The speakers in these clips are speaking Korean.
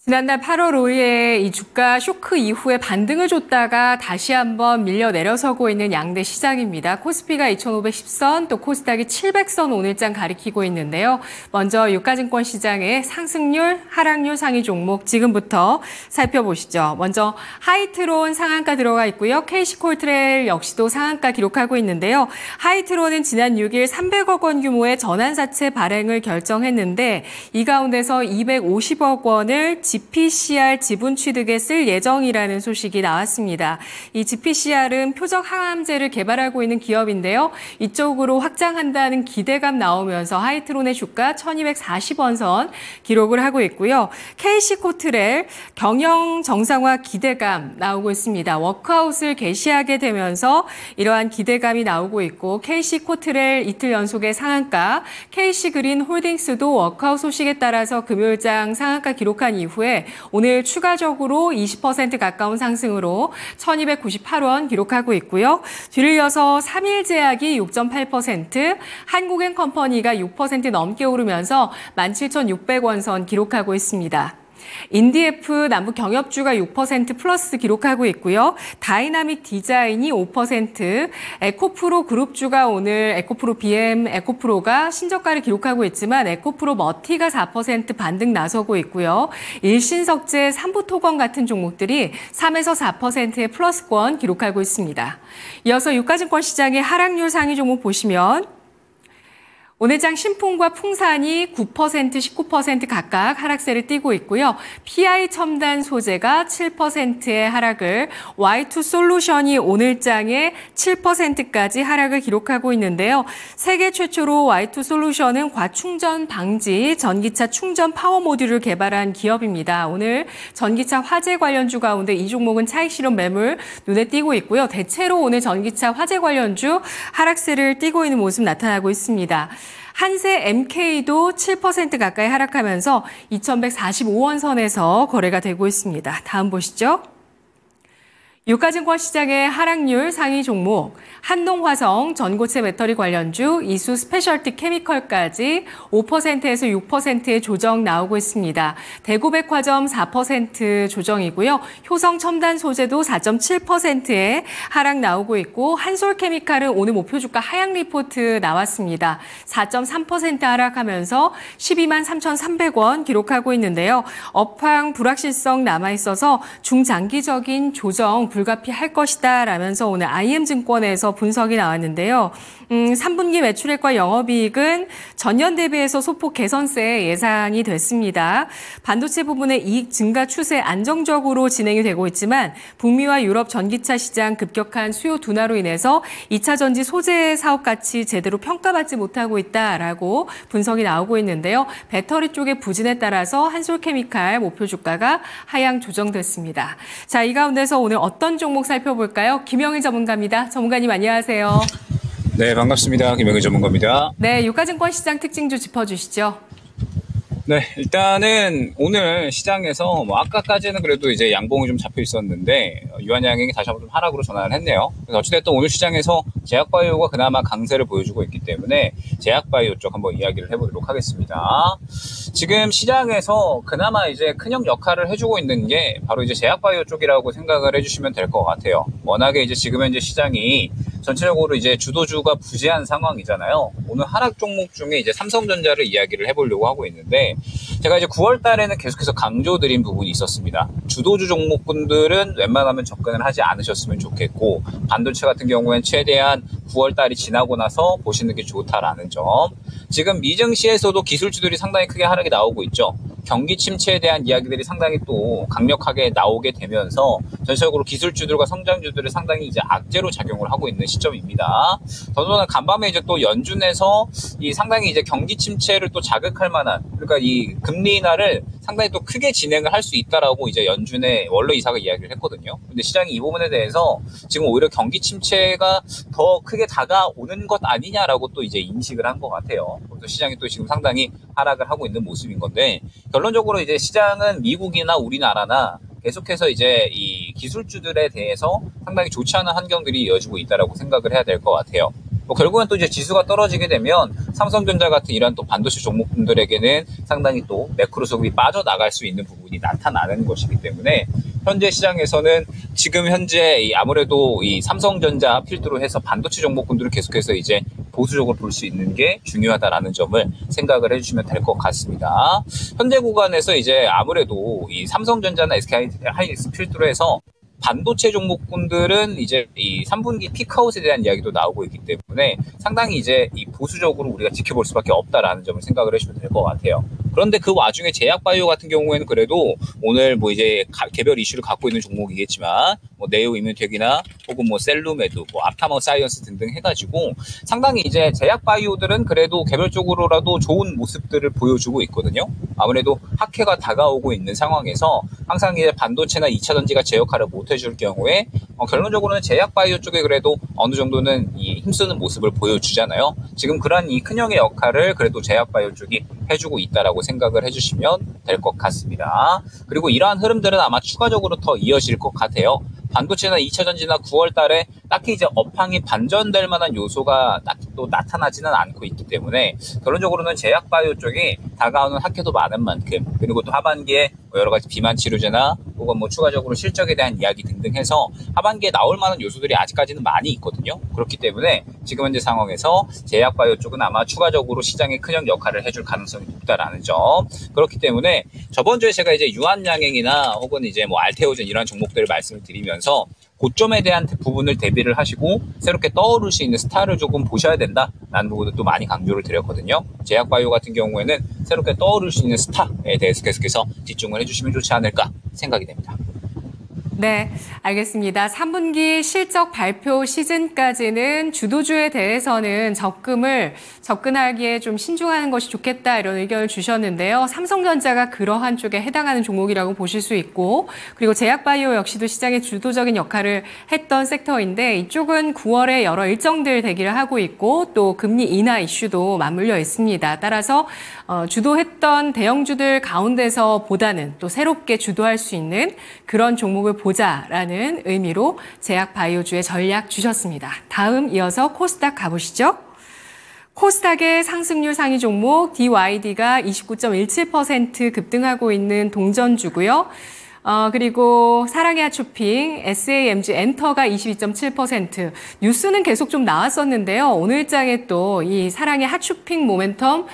지난달 8월 5일에 이 주가 쇼크 이후에 반등을 줬다가 다시 한번 밀려 내려서고 있는 양대 시장입니다. 코스피가 2,510선, 또 코스닥이 700선 오늘장 가리키고 있는데요. 먼저 유가증권 시장의 상승률, 하락률 상위 종목 지금부터 살펴보시죠. 먼저 하이트론 상한가 들어가 있고요. KC콜트렐 역시도 상한가 기록하고 있는데요. 하이트론은 지난 6일 300억 원 규모의 전환사채 발행을 결정했는데 이 가운데서 250억 원을 GPCR 지분 취득에 쓸 예정이라는 소식이 나왔습니다. 이 GPCR은 표적 항암제를 개발하고 있는 기업인데요. 이쪽으로 확장한다는 기대감 나오면서 하이트론의 주가 1240원 선 기록을 하고 있고요. KC코트렐 경영 정상화 기대감 나오고 있습니다. 워크아웃을 개시하게 되면서 이러한 기대감이 나오고 있고 KC코트렐 이틀 연속의 상한가, KC그린 홀딩스도 워크아웃 소식에 따라서 금요일장 상한가 기록한 이후에 오늘 추가적으로 20% 가까운 상승으로 1298원 기록하고 있고요. 뒤를 이어서 삼일제약이 6.8%, 한국앤컴퍼니가 6% 넘게 오르면서 17,600원 선 기록하고 있습니다. 인디에프 남북 경협주가 6% 플러스 기록하고 있고요. 다이나믹 디자인이 5%, 에코프로 그룹주가 오늘 에코프로 BM, 에코프로가 신저가를 기록하고 있지만 에코프로 머티가 4% 반등 나서고 있고요. 일신석재, 삼부토건 같은 종목들이 3에서 4%의 플러스권 기록하고 있습니다. 이어서 유가증권 시장의 하락률 상위 종목 보시면 오늘장 신풍과 풍산이 9%, 19% 각각 하락세를 띠고 있고요. PI 첨단 소재가 7%의 하락을, Y2솔루션이 오늘장에 7%까지 하락을 기록하고 있는데요. 세계 최초로 Y2솔루션은 과충전 방지 전기차 충전 파워 모듈을 개발한 기업입니다. 오늘 전기차 화재 관련주 가운데 이 종목은 차익 실현 매물 눈에 띄고 있고요. 대체로 오늘 전기차 화재 관련주 하락세를 띠고 있는 모습 나타나고 있습니다. 한세 MK도 7% 가까이 하락하면서 2,145원 선에서 거래가 되고 있습니다. 다음 보시죠. 유가증권 시장의 하락률 상위 종목, 한동화성, 전고체 배터리 관련주, 이수 스페셜티 케미컬까지 5%에서 6%의 조정 나오고 있습니다. 대구백화점 4% 조정이고요. 효성 첨단 소재도 4.7%의 하락 나오고 있고 한솔케미칼은 오늘 목표 주가 하향 리포트 나왔습니다. 4.3% 하락하면서 12만 3,300원 기록하고 있는데요. 업황 불확실성 남아있어서 중장기적인 조정 불가피할 것이다 라면서 오늘 IM증권에서 분석이 나왔는데요. 3분기 매출액과 영업이익은 전년 대비해서 소폭 개선세 예상이 됐습니다. 반도체 부분의 이익 증가 추세 안정적으로 진행이 되고 있지만 북미와 유럽 전기차 시장 급격한 수요 둔화로 인해서 2차 전지 소재 사업 가치 제대로 평가받지 못하고 있다라고 분석이 나오고 있는데요. 배터리 쪽의 부진에 따라서 한솔케미칼 목표 주가가 하향 조정됐습니다. 자, 이 가운데서 오늘 어떤 종목 살펴볼까요? 김영일 전문가입니다. 전문가님 안녕하세요. 네, 반갑습니다. 김영일 전문가입니다. 네, 유가증권 시장 특징주 짚어주시죠. 네, 일단은 오늘 시장에서 아까까지는 그래도 이제 양봉이 좀 잡혀 있었는데 유한양행이 다시 한번 좀 하락으로 전환을 했네요. 그래서 어찌됐든 오늘 시장에서 제약바이오가 그나마 강세를 보여주고 있기 때문에 제약바이오 쪽 한번 이야기를 해보도록 하겠습니다. 지금 시장에서 그나마 이제 큰형 역할을 해주고 있는 게 바로 이제 제약바이오 쪽이라고 생각을 해주시면 될 것 같아요. 워낙에 이제 지금 현재 시장이 전체적으로 이제 주도주가 부재한 상황이잖아요. 오늘 하락 종목 중에 이제 삼성전자를 이야기를 해보려고 하고 있는데 제가 이제 9월 달에는 계속해서 강조드린 부분이 있었습니다. 주도주 종목분들은 웬만하면 접근을 하지 않으셨으면 좋겠고 반도체 같은 경우에는 최대한 9월 달이 지나고 나서 보시는 게 좋다라는 점. 지금 미증시에서도 기술주들이 상당히 크게 하락이 나오고 있죠. 경기 침체에 대한 이야기들이 상당히 또 강력하게 나오게 되면서 전체적으로 기술주들과 성장주들을 상당히 이제 악재로 작용을 하고 있는 시점입니다. 더더나 간밤에 이제 또 연준에서 이 상당히 이제 경기 침체를 또 자극할 만한, 그러니까 이 금리 인하를 상당히 또 크게 진행을 할 수 있다라고 이제 연준의 원로 이사가 이야기를 했거든요. 근데 시장이 이 부분에 대해서 지금 오히려 경기 침체가 더 크게 다가오는 것 아니냐라고 또 이제 인식을 한 것 같아요. 그래서 시장이 또 지금 상당히 하락을 하고 있는 모습인 건데 결론적으로 이제 시장은 미국이나 우리나라나 계속해서 이제 이 기술주들에 대해서 상당히 좋지 않은 환경들이 이어지고 있다라고 생각을 해야 될 것 같아요. 뭐 결국엔 또 이제 지수가 떨어지게 되면 삼성전자 같은 이런 또 반도체 종목분들에게는 상당히 또 매크로 수급이 빠져나갈 수 있는 부분이 나타나는 것이기 때문에 현재 시장에서는 지금 현재 아무래도 이 삼성전자 필두로 해서 반도체 종목군들을 계속해서 이제 보수적으로 볼 수 있는 게 중요하다라는 점을 생각을 해주시면 될 것 같습니다. 현재 구간에서 이제 아무래도 이 삼성전자나 SK하이닉스 필두로 해서 반도체 종목군들은 이제 이 3분기 피크아웃에 대한 이야기도 나오고 있기 때문에 상당히 이제 이 보수적으로 우리가 지켜볼 수밖에 없다라는 점을 생각을 해주시면 될 것 같아요. 그런데 그 와중에 제약바이오 같은 경우에는 그래도 오늘 뭐 이제 개별 이슈를 갖고 있는 종목이겠지만 뭐 네오 이뮤텍이나 혹은 뭐 셀루메드, 뭐 앞타머 사이언스 등등 해가지고 상당히 이제 제약바이오들은 그래도 개별적으로라도 좋은 모습들을 보여주고 있거든요. 아무래도 학회가 다가오고 있는 상황에서 항상 이제 반도체나 2차 전지가 제 역할을 못 해줄 경우에 결론적으로는 제약바이오 쪽에 그래도 어느 정도는 이 힘쓰는 모습을 보여주잖아요. 지금 그런 이 큰형의 역할을 그래도 제약바이오 쪽이 해주고 있다라고 생각을 해주시면 될 것 같습니다. 그리고 이러한 흐름들은 아마 추가적으로 더 이어질 것 같아요. 반도체나 2차 전지나 9월 달에 딱히 이제 업황이 반전될 만한 요소가 딱히 또 나타나지는 않고 있기 때문에 결론적으로는 제약바이오 쪽이 다가오는 학회도 많은 만큼 그리고 또 하반기에 여러 가지 비만 치료제나 혹은 뭐 추가적으로 실적에 대한 이야기 등등 해서 하반기에 나올 만한 요소들이 아직까지는 많이 있거든요. 그렇기 때문에 지금 현재 상황에서 제약바이오 쪽은 아마 추가적으로 시장에 큰형 역할을 해줄 가능성이 높다라는 점. 그렇기 때문에 저번 주에 제가 이제 유한양행이나 혹은 이제 뭐 알테오젠 이런 종목들을 말씀을 드리면서 고점에 대한 부분을 대비를 하시고 새롭게 떠오를 수 있는 스타를 조금 보셔야 된다라는 부분을 또 많이 강조를 드렸거든요. 제약바이오 같은 경우에는 새롭게 떠오를 수 있는 스타에 대해서 계속해서 집중을 해주시면 좋지 않을까 생각이 됩니다. 네, 알겠습니다. 3분기 실적 발표 시즌까지는 주도주에 대해서는 접근하기에 좀 신중하는 것이 좋겠다 이런 의견을 주셨는데요. 삼성전자가 그러한 쪽에 해당하는 종목이라고 보실 수 있고 그리고 제약바이오 역시도 시장의 주도적인 역할을 했던 섹터인데 이쪽은 9월에 여러 일정들 대기를 하고 있고 또 금리 인하 이슈도 맞물려 있습니다. 따라서 주도했던 대형주들 가운데서 보다는 또 새롭게 주도할 수 있는 그런 종목을 보자라는 의미로 제약바이오주의 전략 주셨습니다. 다음 이어서 코스닥 가보시죠. 코스닥의 상승률 상위 종목 DYD가 29.17% 급등하고 있는 동전주고요. 그리고 사랑의 핫쇼핑, SAMG 엔터가 22.7%. 뉴스는 계속 좀 나왔었는데요. 오늘장에 또 이 사랑의 핫쇼핑 모멘텀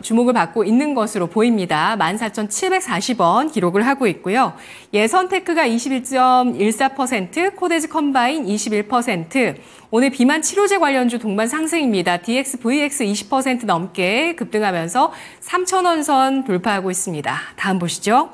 주목을 받고 있는 것으로 보입니다. 14,740원 기록을 하고 있고요. 예선테크가 21.14%, 코데즈 컴바인 21%. 오늘 비만 치료제 관련주 동반 상승입니다. DXVX 20% 넘게 급등하면서 3,000원 선 돌파하고 있습니다. 다음 보시죠.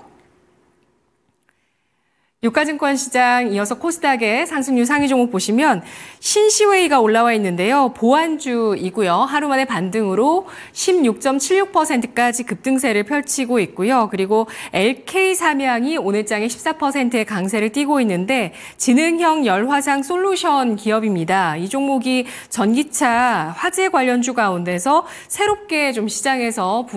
유가증권 시장 이어서 코스닥의 상승률 상위 종목 보시면 신시웨이가 올라와 있는데요. 보안주이고요. 하루 만에 반등으로 16.76%까지 급등세를 펼치고 있고요. 그리고 LK삼양이 오늘장에 14%의 강세를 띠고 있는데 지능형 열화상 솔루션 기업입니다. 이 종목이 전기차 화재 관련주 가운데서 새롭게 좀 시장에서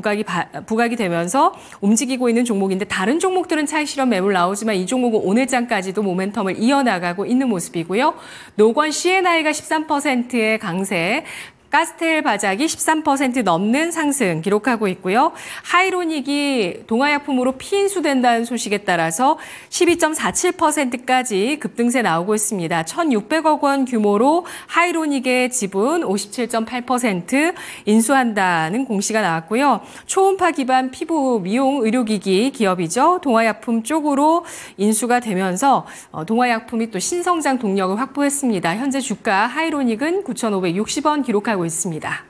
부각이 되면서 움직이고 있는 종목인데 다른 종목들은 차익 실현 매물 나오지만 이 종목은 오늘장까지도 모멘텀을 이어나가고 있는 모습이고요. 노건 CNI가 13%의 강세, 가스텔 바작이 13% 넘는 상승 기록하고 있고요. 하이로닉이 동아약품으로 피인수된다는 소식에 따라서 12.47%까지 급등세 나오고 있습니다. 1,600억 원 규모로 하이로닉의 지분 57.8% 인수한다는 공시가 나왔고요. 초음파 기반 피부 미용 의료기기 기업이죠. 동아약품 쪽으로 인수가 되면서 동아약품이 또 신성장 동력을 확보했습니다. 현재 주가 하이로닉은 9,560원 기록하고 있습니다.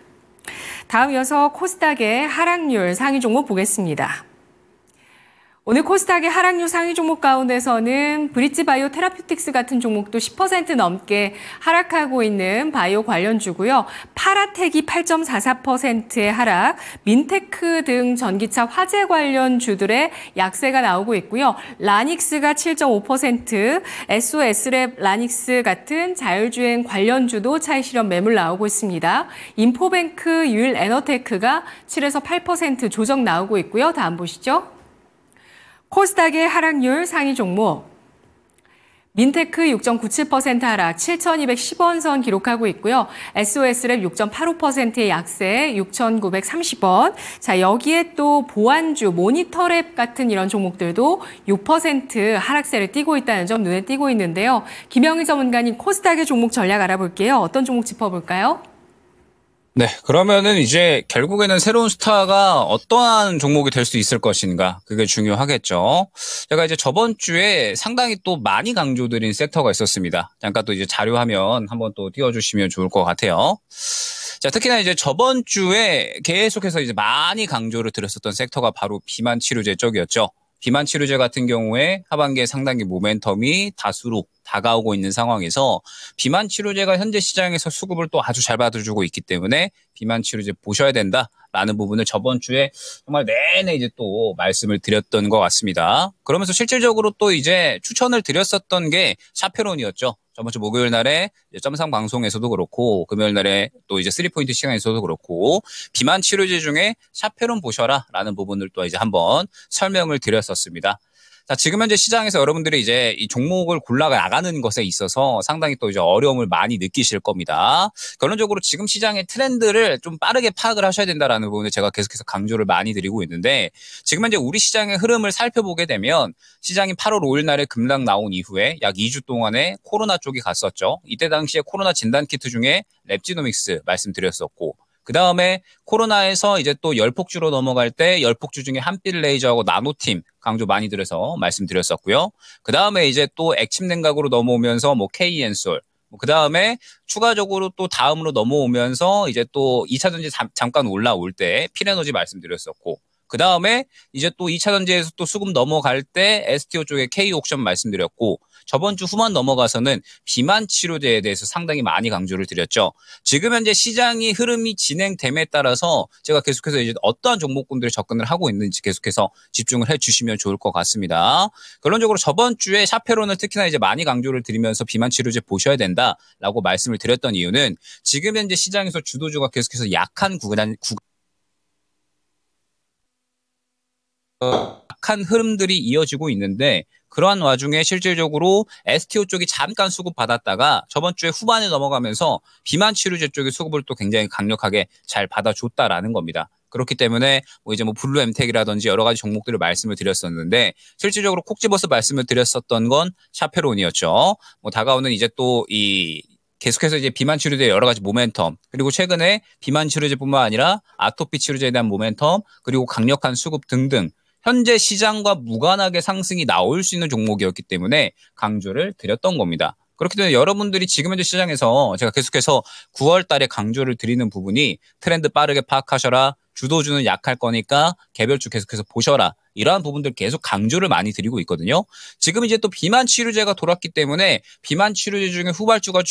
다음 이어서 코스닥의 하락률 상위 종목 보겠습니다. 오늘 코스닥의 하락률 상위 종목 가운데서는 브릿지 바이오 테라퓨틱스 같은 종목도 10% 넘게 하락하고 있는 바이오 관련주고요. 파라텍이 8.44%의 하락, 민테크 등 전기차 화재 관련주들의 약세가 나오고 있고요. 라닉스가 7.5%, SOS랩 라닉스 같은 자율주행 관련주도 차익 실현 매물 나오고 있습니다. 인포뱅크 유일에너테크가 7에서 8% 조정 나오고 있고요. 다음 보시죠. 코스닥의 하락률 상위 종목. 민테크 6.97% 하락, 7,210원 선 기록하고 있고요. SOS랩 6.85%의 약세, 6,930원. 자, 여기에 또 보안주, 모니터랩 같은 이런 종목들도 6% 하락세를 띠고 있다는 점 눈에 띄고 있는데요. 김영희 전문가님 코스닥의 종목 전략 알아볼게요. 어떤 종목 짚어볼까요? 네, 그러면은 이제 결국에는 새로운 스타가 어떠한 종목이 될 수 있을 것인가, 그게 중요하겠죠. 제가 이제 저번 주에 상당히 또 많이 강조드린 섹터가 있었습니다. 잠깐 또 이제 자료화면 한번 또 띄워주시면 좋을 것 같아요. 자, 특히나 이제 저번 주에 계속해서 이제 많이 강조를 드렸었던 섹터가 바로 비만 치료제 쪽이었죠. 비만 치료제 같은 경우에 하반기에 상당히 모멘텀이 다수로 다가오고 있는 상황에서 비만 치료제가 현재 시장에서 수급을 또 아주 잘 받아주고 있기 때문에 비만 치료제 보셔야 된다라는 부분을 저번 주에 정말 내내 이제 또 말씀을 드렸던 것 같습니다. 그러면서 실질적으로 또 이제 추천을 드렸었던 게 샤페론이었죠. 저번 주 목요일 날에 점상 방송에서도 그렇고 금요일 날에 또 이제 3포인트 시간에서도 그렇고 비만 치료제 중에 샤페론 보셔라라는 부분을 또 이제 한번 설명을 드렸었습니다. 자, 지금 현재 시장에서 여러분들이 이제 이 종목을 골라 나가는 것에 있어서 상당히 또 이제 어려움을 많이 느끼실 겁니다. 결론적으로 지금 시장의 트렌드를 좀 빠르게 파악을 하셔야 된다라는 부분을 제가 계속해서 강조를 많이 드리고 있는데, 지금 현재 우리 시장의 흐름을 살펴보게 되면 시장이 8월 5일 날에 급락 나온 이후에 약 2주 동안에 코로나 쪽이 갔었죠. 이때 당시에 코로나 진단 키트 중에 랩지노믹스 말씀드렸었고, 그 다음에 코로나에서 이제 또 열폭주로 넘어갈 때 열폭주 중에 한빛 레이저하고 나노팀 강조 많이 드려서 말씀드렸었고요. 그 다음에 이제 또 액침 냉각으로 넘어오면서 뭐 K엔솔, 그 다음에 추가적으로 또 다음으로 넘어오면서 이제 또 2차 전지 잠깐 올라올 때 피레너지 말씀드렸었고, 그 다음에 이제 또 2차 전지에서 또 수급 넘어갈 때 STO 쪽에 K옥션 말씀드렸고, 저번 주 후반 넘어가서는 비만 치료제에 대해서 상당히 많이 강조를 드렸죠. 지금 현재 시장이 흐름이 진행됨에 따라서 제가 계속해서 이제 어떠한 종목군들이 접근을 하고 있는지 계속해서 집중을 해주시면 좋을 것 같습니다. 결론적으로 저번 주에 샤페론을 특히나 이제 많이 강조를 드리면서 비만 치료제 보셔야 된다라고 말씀을 드렸던 이유는 지금 현재 시장에서 주도주가 계속해서 약한 약한 흐름들이 이어지고 있는데, 그러한 와중에 실질적으로 STO 쪽이 잠깐 수급 받았다가 저번 주에 후반에 넘어가면서 비만 치료제 쪽의 수급을 또 굉장히 강력하게 잘 받아줬다라는 겁니다. 그렇기 때문에 뭐 이제 뭐 블루 엠텍이라든지 여러 가지 종목들을 말씀을 드렸었는데, 실질적으로 콕 집어서 말씀을 드렸었던 건 샤페론이었죠. 뭐 다가오는 이제 또 계속해서 이제 비만 치료제 여러 가지 모멘텀, 그리고 최근에 비만 치료제뿐만 아니라 아토피 치료제에 대한 모멘텀, 그리고 강력한 수급 등등 현재 시장과 무관하게 상승이 나올 수 있는 종목이었기 때문에 강조를 드렸던 겁니다. 그렇기 때문에 여러분들이 지금 현재 시장에서 제가 계속해서 9월 달에 강조를 드리는 부분이 트렌드 빠르게 파악하셔라, 주도주는 약할 거니까 개별주 계속해서 보셔라, 이러한 부분들 계속 강조를 많이 드리고 있거든요. 지금 이제 또 비만 치료제가 돌았기 때문에 비만 치료제 중에 후발주가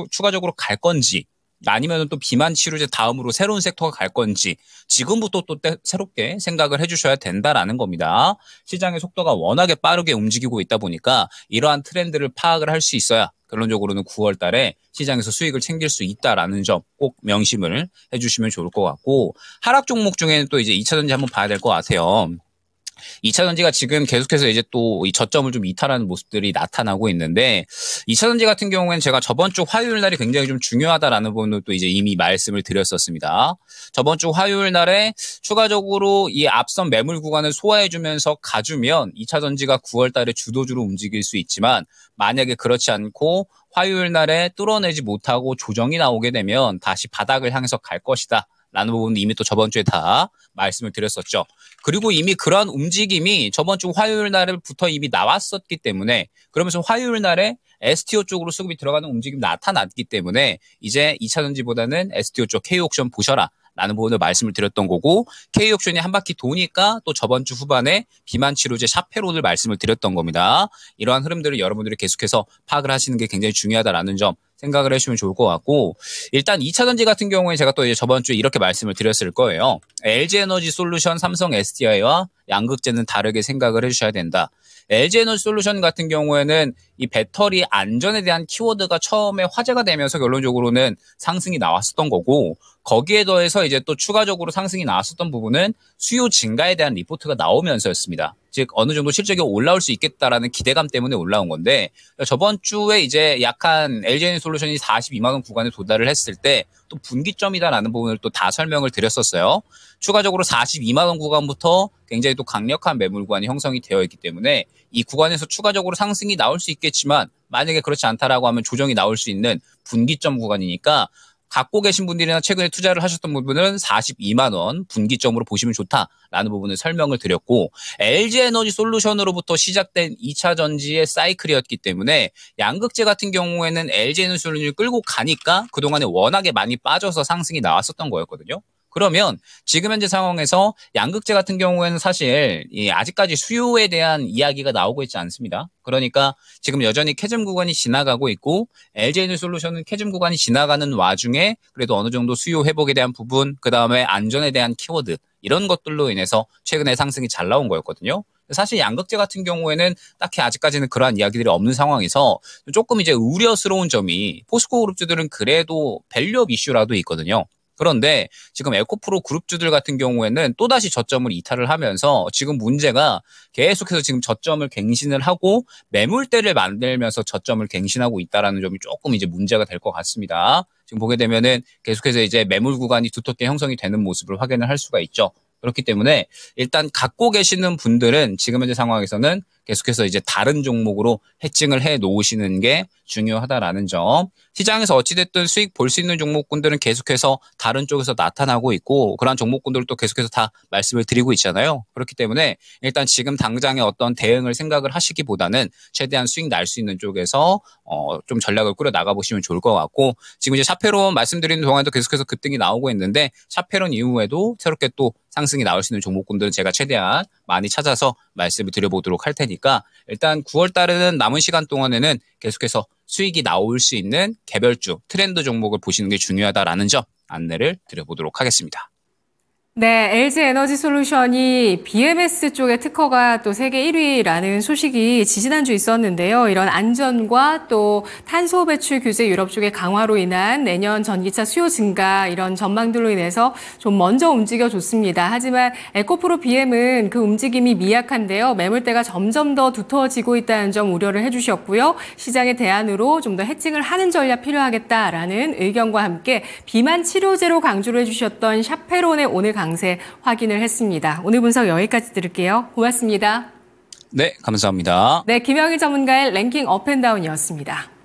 추가적으로 갈 건지, 아니면 또 비만 치료제 다음으로 새로운 섹터가 갈 건지 지금부터 또 새롭게 생각을 해주셔야 된다라는 겁니다. 시장의 속도가 워낙에 빠르게 움직이고 있다 보니까 이러한 트렌드를 파악을 할 수 있어야 결론적으로는 9월 달에 시장에서 수익을 챙길 수 있다라는 점 꼭 명심을 해주시면 좋을 것 같고, 하락 종목 중에는 또 이제 2차 전지 한번 봐야 될 것 같아요. 2차 전지가 지금 계속해서 이제 또 이 저점을 좀 이탈하는 모습들이 나타나고 있는데, 2차 전지 같은 경우에는 제가 저번 주 화요일 날이 굉장히 좀 중요하다라는 부분을 또 이제 이미 말씀을 드렸었습니다. 저번 주 화요일 날에 추가적으로 이 앞선 매물 구간을 소화해주면서 가주면 2차 전지가 9월 달에 주도주로 움직일 수 있지만, 만약에 그렇지 않고 화요일 날에 뚫어내지 못하고 조정이 나오게 되면 다시 바닥을 향해서 갈 것이다 라는 부분은 이미 또 저번 주에 다 말씀을 드렸었죠. 그리고 이미 그러한 움직임이 저번 주 화요일 날부터 이미 나왔었기 때문에, 그러면서 화요일 날에 STO 쪽으로 수급이 들어가는 움직임이 나타났기 때문에 이제 2차 전지보다는 STO 쪽 K옥션 보셔라 라는 부분을 말씀을 드렸던 거고, K옥션이 한 바퀴 도니까 또 저번 주 후반에 비만 치료제 샤페론을 말씀을 드렸던 겁니다. 이러한 흐름들을 여러분들이 계속해서 파악을 하시는 게 굉장히 중요하다라는 점 생각을 해주시면 좋을 것 같고, 일단 2차 전지 같은 경우에 제가 또 이제 저번 주에 이렇게 말씀을 드렸을 거예요. LG에너지 솔루션, 삼성 SDI와 양극재는 다르게 생각을 해주셔야 된다. LG에너지 솔루션 같은 경우에는 이 배터리 안전에 대한 키워드가 처음에 화제가 되면서 결론적으로는 상승이 나왔었던 거고, 거기에 더해서 이제 또 추가적으로 상승이 나왔었던 부분은 수요 증가에 대한 리포트가 나오면서였습니다. 즉 어느 정도 실적이 올라올 수 있겠다라는 기대감 때문에 올라온 건데 저번 주에 이제 약한 LG에너지솔루션이 42만 원 구간에 도달을 했을 때 또 분기점이다라는 부분을 또 다 설명을 드렸었어요. 추가적으로 42만 원 구간부터 굉장히 또 강력한 매물 구간이 형성이 되어 있기 때문에 이 구간에서 추가적으로 상승이 나올 수 있겠지만 만약에 그렇지 않다라고 하면 조정이 나올 수 있는 분기점 구간이니까 갖고 계신 분들이나 최근에 투자를 하셨던 부분은 42만 원 분기점으로 보시면 좋다라는 부분을 설명을 드렸고 LG에너지솔루션으로부터 시작된 2차 전지의 사이클이었기 때문에 양극재 같은 경우에는 LG에너지솔루션을 끌고 가니까 그동안에 워낙에 많이 빠져서 상승이 나왔었던 거였거든요. 그러면 지금 현재 상황에서 양극재 같은 경우에는 사실 아직까지 수요에 대한 이야기가 나오고 있지 않습니다. 그러니까 지금 여전히 캐즘 구간이 지나가고 있고 LG에너지솔루션은 캐즘 구간이 지나가는 와중에 그래도 어느 정도 수요 회복에 대한 부분, 그다음에 안전에 대한 키워드 이런 것들로 인해서 최근에 상승이 잘 나온 거였거든요. 사실 양극재 같은 경우에는 딱히 아직까지는 그러한 이야기들이 없는 상황에서 조금 이제 우려스러운 점이 포스코 그룹주들은 그래도 밸류업 이슈라도 있거든요. 그런데 지금 에코프로 그룹주들 같은 경우에는 또다시 저점을 이탈을 하면서 지금 문제가 계속해서 지금 저점을 갱신을 하고 매물대를 만들면서 저점을 갱신하고 있다라는 점이 조금 이제 문제가 될 것 같습니다. 지금 보게 되면은 계속해서 이제 매물 구간이 두텁게 형성이 되는 모습을 확인을 할 수가 있죠. 그렇기 때문에 일단 갖고 계시는 분들은 지금 현재 상황에서는 계속해서 이제 다른 종목으로 해칭을 해 놓으시는 게 중요하다라는 점. 시장에서 어찌됐든 수익 볼 수 있는 종목군들은 계속해서 다른 쪽에서 나타나고 있고 그러한 종목군들도 계속해서 다 말씀을 드리고 있잖아요. 그렇기 때문에 일단 지금 당장의 어떤 대응을 생각을 하시기보다는 최대한 수익 날 수 있는 쪽에서 좀 전략을 꾸려 나가 보시면 좋을 것 같고 지금 이제 샤페론 말씀드리는 동안에도 계속해서 급등이 나오고 있는데 샤페론 이후에도 새롭게 또 상승이 나올 수 있는 종목군들은 제가 최대한 많이 찾아서 말씀을 드려보도록 할 테니까 일단 9월 달에는 남은 시간 동안에는 계속해서 수익이 나올 수 있는 개별주 트렌드 종목을 보시는 게 중요하다라는 점 안내를 드려보도록 하겠습니다. 네, LG에너지솔루션이 BMS 쪽의 특허가 또 세계 1위라는 소식이 지지난주 있었는데요. 이런 안전과 또 탄소 배출 규제 유럽 쪽의 강화로 인한 내년 전기차 수요 증가 이런 전망들로 인해서 좀 먼저 움직여줬습니다. 하지만 에코프로 BM은 그 움직임이 미약한데요. 매물대가 점점 더 두터워지고 있다는 점 우려를 해주셨고요. 시장의 대안으로 좀 더 해칭을 하는 전략 필요하겠다라는 의견과 함께 비만 치료제로 강조를 해주셨던 샤페론의 오늘 강세 확인을 했습니다. 오늘 분석 여기까지 들을게요. 고맙습니다. 네, 감사합니다. 네, 김영일 전문가의 랭킹 업앤다운이었습니다.